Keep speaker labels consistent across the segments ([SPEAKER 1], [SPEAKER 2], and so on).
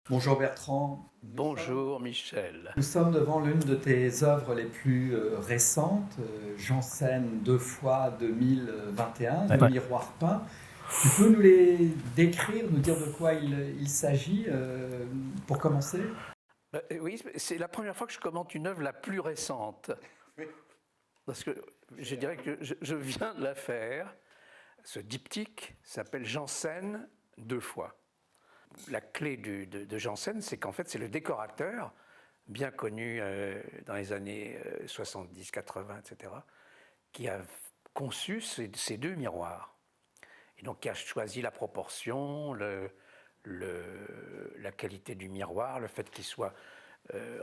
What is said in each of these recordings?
[SPEAKER 1] Bonjour Bertrand.
[SPEAKER 2] Bonjour Michel.
[SPEAKER 1] Nous sommes devant l'une de tes œuvres les plus récentes, Janssen deux fois 2021,
[SPEAKER 2] Ouais.
[SPEAKER 1] Le miroir peint. Tu peux nous les décrire, nous dire de quoi il s'agit pour commencer?
[SPEAKER 2] Oui, c'est la première fois que je commente une œuvre la plus récente. Parce que je dirais que je viens de la faire. Ce diptyque s'appelle Janssen deux fois. La clé de Janssen, c'est qu'en fait, c'est le décorateur, bien connu dans les années 70, 80, etc., qui a conçu ces deux miroirs. Et donc, qui a choisi la proportion, la qualité du miroir, le fait qu'il soit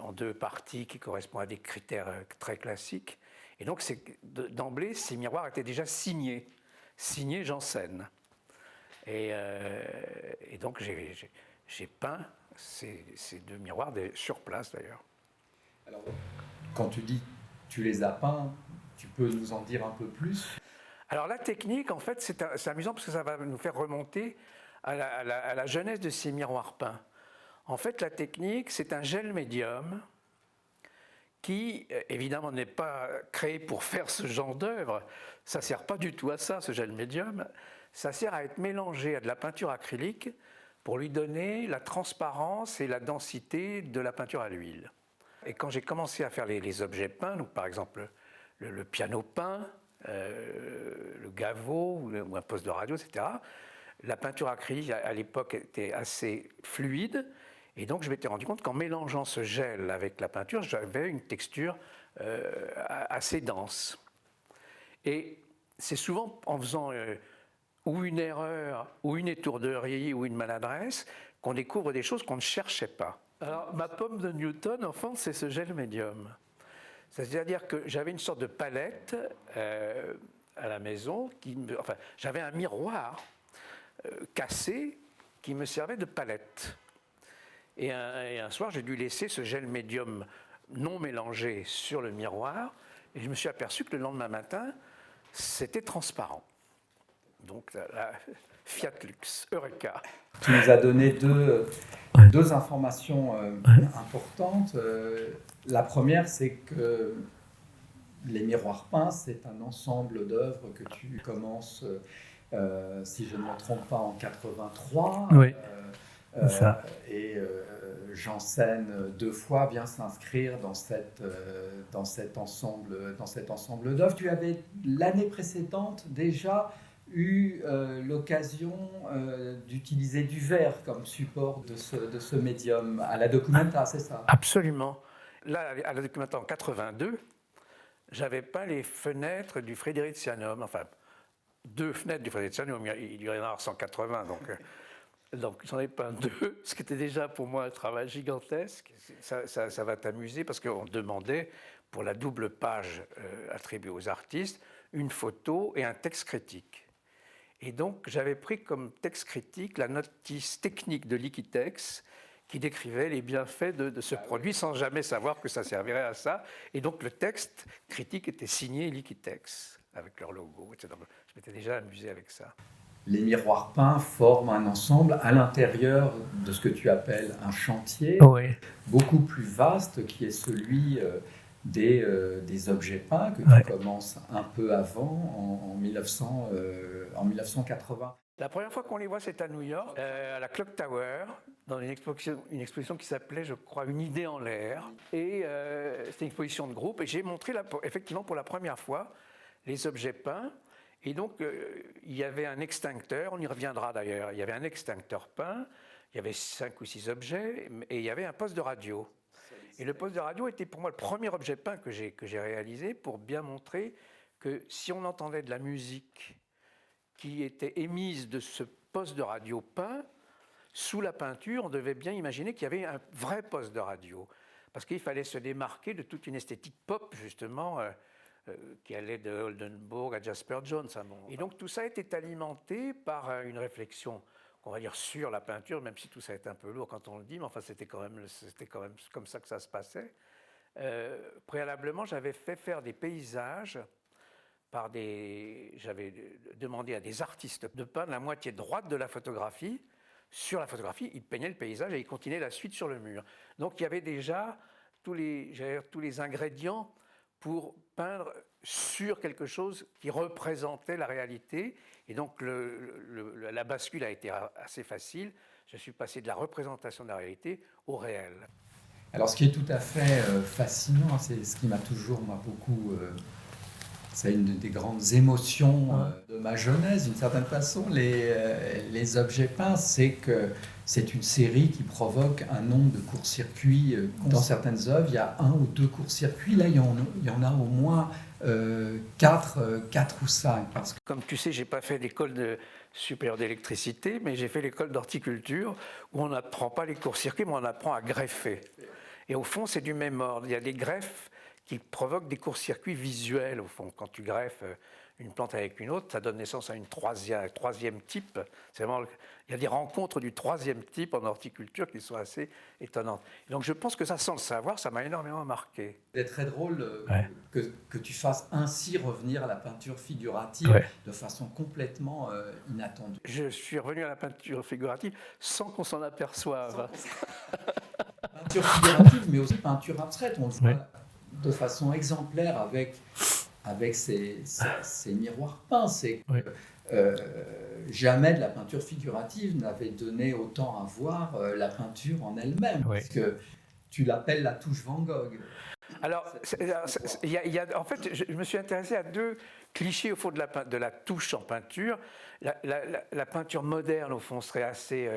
[SPEAKER 2] en deux parties qui correspondent à des critères très classiques. Et donc, d'emblée, ces miroirs étaient déjà signés Janssen. Et donc, j'ai peint ces deux miroirs sur place d'ailleurs.
[SPEAKER 1] Alors, quand tu dis tu les as peints, tu peux nous en dire un peu plus?
[SPEAKER 2] Alors, la technique, en fait, c'est amusant parce que ça va nous faire remonter à la jeunesse de ces miroirs peints. En fait, la technique, c'est un gel médium qui, évidemment, n'est pas créé pour faire ce genre d'œuvre. Ça ne sert pas du tout à ça, ce gel médium. Ça sert à être mélangé à de la peinture acrylique pour lui donner la transparence et la densité de la peinture à l'huile. Et quand j'ai commencé à faire les objets peints, donc par exemple le piano peint, le gaveau ou un poste de radio, etc., la peinture acrylique à l'époque était assez fluide. Et donc, je m'étais rendu compte qu'en mélangeant ce gel avec la peinture, j'avais une texture assez dense. Et c'est souvent en faisant ou une erreur, ou une étourderie, ou une maladresse, qu'on découvre des choses qu'on ne cherchait pas. Alors, ma pomme de Newton, en fait, c'est ce gel médium. C'est-à-dire que j'avais une sorte de palette à la maison, enfin, j'avais un miroir cassé qui me servait de palette. Et un soir, j'ai dû laisser ce gel médium non mélangé sur le miroir, et je me suis aperçu que le lendemain matin, c'était transparent. Donc, la Fiat Lux, Eureka.
[SPEAKER 1] Tu nous as donné deux informations importantes. La première, c'est que les miroirs peints, c'est un ensemble d'œuvres que tu commences, si je ne me trompe pas, en 83.
[SPEAKER 2] Oui, ça.
[SPEAKER 1] Et Janssen deux fois vient s'inscrire dans cet ensemble d'œuvres. Tu avais l'année précédente déjà eu l'occasion d'utiliser du verre comme support de ce médium à la Documenta, c'est ça?
[SPEAKER 2] Absolument. Là, à la Documenta en 82, j'avais peint les fenêtres du Friderizianum, enfin, deux fenêtres du Friderizianum, il y en a 180, donc j'en ai peint deux, ce qui était déjà pour moi un travail gigantesque. Ça va t'amuser parce qu'on demandait, pour la double page attribuée aux artistes, une photo et un texte critique. Et donc j'avais pris comme texte critique la notice technique de Liquitex qui décrivait les bienfaits de ce produit sans jamais savoir que ça servirait à ça. Et donc le texte critique était signé Liquitex avec leur logo, etc. Je m'étais déjà amusé avec ça.
[SPEAKER 1] Les miroirs peints forment un ensemble à l'intérieur de ce que tu appelles un chantier
[SPEAKER 2] Oui.
[SPEAKER 1] beaucoup plus vaste qui est celui des objets peints que
[SPEAKER 2] Ouais.
[SPEAKER 1] tu commences un peu avant, en 1980.
[SPEAKER 2] La première fois qu'on les voit, c'est à New York, à la Clock Tower, dans une exposition qui s'appelait, je crois, Une idée en l'air. Et c'était une exposition de groupe. Et j'ai montré, effectivement, pour la première fois, les objets peints. Et donc, il y avait un extincteur, on y reviendra d'ailleurs, il y avait un extincteur peint, il y avait 5 ou 6 objets, et il y avait un poste de radio. Et le poste de radio était pour moi le premier objet peint que j'ai réalisé pour bien montrer que si on entendait de la musique qui était émise de ce poste de radio peint, sous la peinture, on devait bien imaginer qu'il y avait un vrai poste de radio. Parce qu'il fallait se démarquer de toute une esthétique pop, justement, qui allait de Oldenburg à Jasper Jones. Et donc tout ça était alimenté par une réflexion, on va dire, sur la peinture, même si tout ça est un peu lourd quand on le dit, mais enfin c'était quand même comme ça que ça se passait. Préalablement, j'avais fait faire des paysages j'avais demandé à des artistes de peindre la moitié droite de la photographie sur la photographie, il peignait le paysage et il continuait la suite sur le mur. Donc il y avait déjà tous les ingrédients pour peindre sur quelque chose qui représentait la réalité. Et donc la bascule a été assez facile. Je suis passé de la représentation de la réalité au réel.
[SPEAKER 1] Alors, ce qui est tout à fait fascinant, c'est ce qui m'a toujours, moi, beaucoup. C'est une des grandes émotions de ma jeunesse, d'une certaine façon, les objets peints, c'est que c'est une série qui provoque un nombre de courts-circuits. Dans certaines œuvres, il y a 1 ou 2 courts-circuits. Là, il y en a au moins 4 ou 5. Parce que...
[SPEAKER 2] Comme tu sais, je n'ai pas fait l'école supérieure d'électricité, mais j'ai fait l'école d'horticulture, où on n'apprend pas les courts-circuits, mais on apprend à greffer. Et au fond, c'est du même ordre. Il y a des greffes qui provoquent des courts-circuits visuels, au fond. Quand tu greffes une plante avec une autre, ça donne naissance à un troisième type. C'est vraiment, il y a des rencontres du 3e type en horticulture qui sont assez étonnantes. Et donc je pense que ça, sans le savoir, ça m'a énormément marqué.
[SPEAKER 1] C'est très drôle que tu fasses ainsi revenir à la peinture figurative de façon complètement inattendue.
[SPEAKER 2] Je suis revenu à la peinture figurative sans qu'on s'en aperçoive.
[SPEAKER 1] Peinture figurative, mais aussi peinture abstraite. On le voit de façon exemplaire avec ces miroirs peints. C'est que jamais de la peinture figurative n'avait donné autant à voir la peinture en elle-même. Parce que tu l'appelles la touche Van Gogh.
[SPEAKER 2] Alors, en fait, je me suis intéressé à 2 clichés au fond de la touche en peinture. La peinture moderne, au fond, serait assez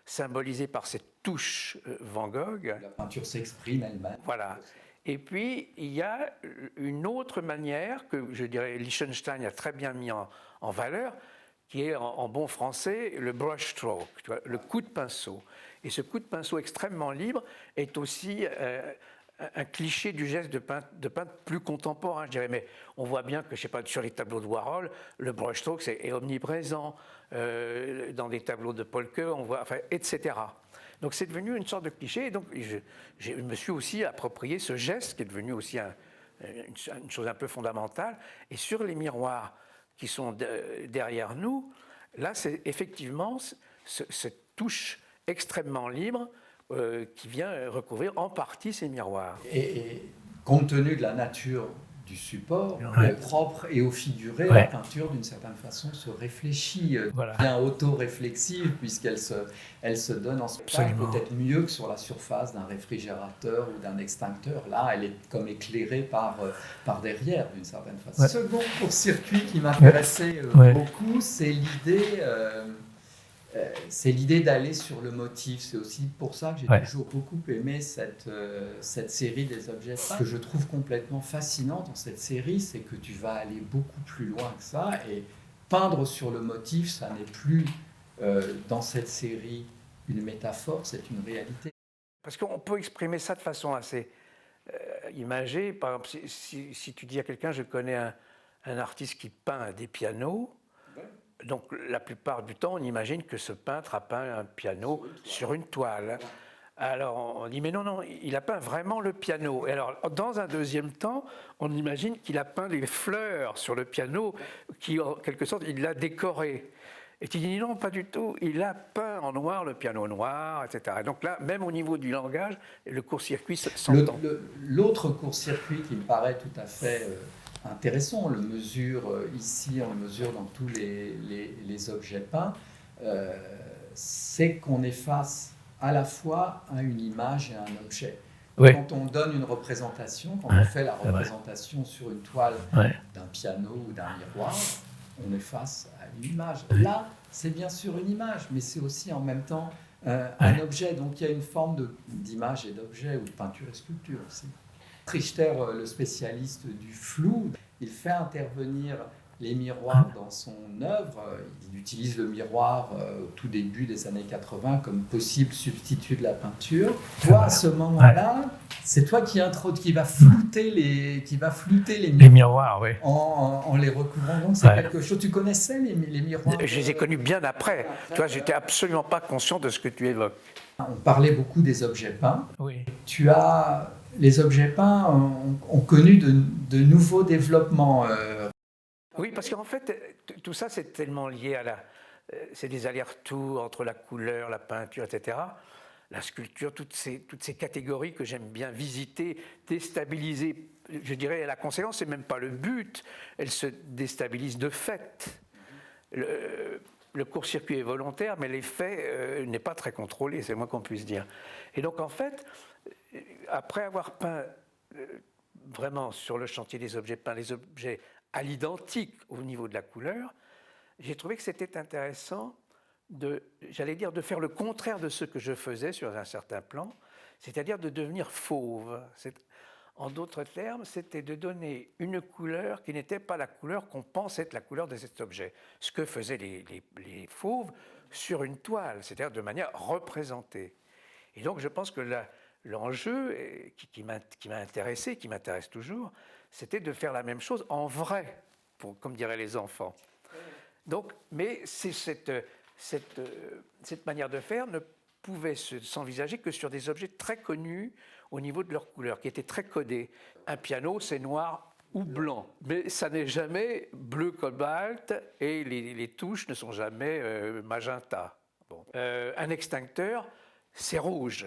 [SPEAKER 2] symbolisée par cette touche Van Gogh.
[SPEAKER 1] La peinture s'exprime elle-même.
[SPEAKER 2] Voilà. Et puis, il y a une autre manière que, je dirais, Lichtenstein a très bien mis en valeur, qui est en bon français le brush stroke, le coup de pinceau. Et ce coup de pinceau extrêmement libre est aussi un cliché du geste de peintre plus contemporain, je dirais. Mais on voit bien que, je sais pas, sur les tableaux de Warhol, le brush stroke est omniprésent. Dans des tableaux de Polke, on voit, enfin, etc. Donc c'est devenu une sorte de cliché. Et donc je me suis aussi approprié ce geste qui est devenu aussi une chose un peu fondamentale. Et sur les miroirs qui sont derrière nous, là c'est effectivement cette touche extrêmement libre qui vient recouvrir en partie ces miroirs.
[SPEAKER 1] Et compte tenu de la nature du support, au propre et au figuré, la peinture d'une certaine façon se réfléchit, bien auto-réflexive, puisqu'elle se donne en spectacle peut-être mieux que sur la surface d'un réfrigérateur ou d'un extincteur. Là, elle est comme éclairée par derrière d'une certaine façon. Le second court-circuit qui m'intéressait beaucoup, c'est l'idée d'aller sur le motif. C'est aussi pour ça que j'ai toujours beaucoup aimé cette série des objets peints. Ce que je trouve complètement fascinant dans cette série, c'est que tu vas aller beaucoup plus loin que ça. Et peindre sur le motif, ça n'est plus, dans cette série, une métaphore, c'est une réalité.
[SPEAKER 2] Parce qu'on peut exprimer ça de façon assez imagée. Par exemple, si tu dis à quelqu'un, je connais un artiste qui peint des pianos, donc la plupart du temps, on imagine que ce peintre a peint un piano sur une toile. Alors on dit, mais non, il a peint vraiment le piano. Et alors, dans un deuxième temps, on imagine qu'il a peint les fleurs sur le piano, qui en quelque sorte, il l'a décoré. Et tu dis, non, pas du tout, il a peint en noir le piano noir, etc. Et donc là, même au niveau du langage, le court-circuit s'entend.
[SPEAKER 1] L'autre court-circuit qui me paraît tout à fait... intéressant, on le mesure ici, on le mesure dans tous les objets peints, c'est qu'on est face à la fois à une image et à un objet. Quand on donne une représentation, quand on fait la représentation sur une toile d'un piano ou d'un miroir, on est face à une image. Là, c'est bien sûr une image, mais c'est aussi en même temps un objet. Donc il y a une forme d'image et d'objet, ou de peinture et sculpture aussi. Richter, le spécialiste du flou, il fait intervenir les miroirs dans son œuvre. Il utilise le miroir au tout début des années 80 comme possible substitut de la peinture. Toi, à ce moment-là, c'est toi qui va flouter les
[SPEAKER 2] miroirs
[SPEAKER 1] en les recouvrant. Donc c'est quelque chose. Tu connaissais les miroirs?
[SPEAKER 2] Je les ai connus bien après. Tu vois, j'étais absolument pas conscient de ce que tu évoques.
[SPEAKER 1] On parlait beaucoup des objets peints. Les objets peints ont connu de nouveaux développements.
[SPEAKER 2] Oui, parce qu'en fait, tout ça, c'est tellement lié à c'est des allers-retours entre la couleur, la peinture, etc. La sculpture, toutes ces catégories que j'aime bien visiter, déstabiliser, je dirais, la conséquence, c'est même pas le but, elle se déstabilise de fait. Le court-circuit est volontaire, mais l'effet n'est pas très contrôlé, c'est le moins qu'on puisse dire. Et donc, en fait, après avoir peint vraiment sur le chantier des objets peints, les objets à l'identique au niveau de la couleur, j'ai trouvé que c'était intéressant j'allais dire, de faire le contraire de ce que je faisais sur un certain plan, c'est-à-dire de devenir fauve. En d'autres termes, c'était de donner une couleur qui n'était pas la couleur qu'on pense être la couleur de cet objet. Ce que faisaient les fauves sur une toile, c'est-à-dire de manière représentée. Et donc je pense que l'enjeu qui m'a intéressé, qui m'intéresse toujours, c'était de faire la même chose en vrai, comme diraient les enfants. Donc, mais c'est cette manière de faire ne pouvait s'envisager que sur des objets très connus au niveau de leur couleur, qui étaient très codés. Un piano, c'est noir ou blanc, mais ça n'est jamais bleu cobalt et les touches ne sont jamais magenta. Bon. Un extincteur, c'est rouge.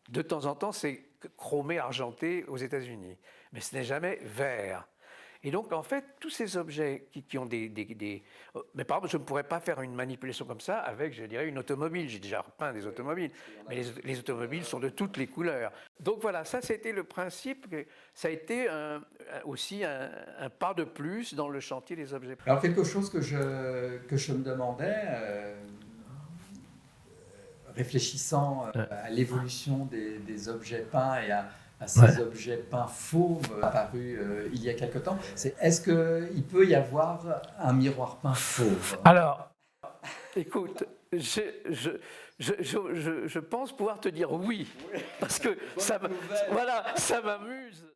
[SPEAKER 2] De temps en temps, c'est chromé, argenté aux États-Unis, mais ce n'est jamais vert. Et donc, en fait, tous ces objets qui ont Mais par exemple, je ne pourrais pas faire une manipulation comme ça avec, je dirais, une automobile. J'ai déjà peint des automobiles, mais les automobiles sont de toutes les couleurs. Donc voilà, ça, c'était le principe. Ça a été aussi un pas de plus dans le chantier des objets peints.
[SPEAKER 1] Alors, quelque chose que je me demandais, réfléchissant à l'évolution des objets peints et à ces objets peints fauves apparus il y a quelque temps, c'est est-ce qu'il peut y avoir un miroir peint fauve?
[SPEAKER 2] Alors, écoute, je pense pouvoir te dire oui, parce que ça m'amuse.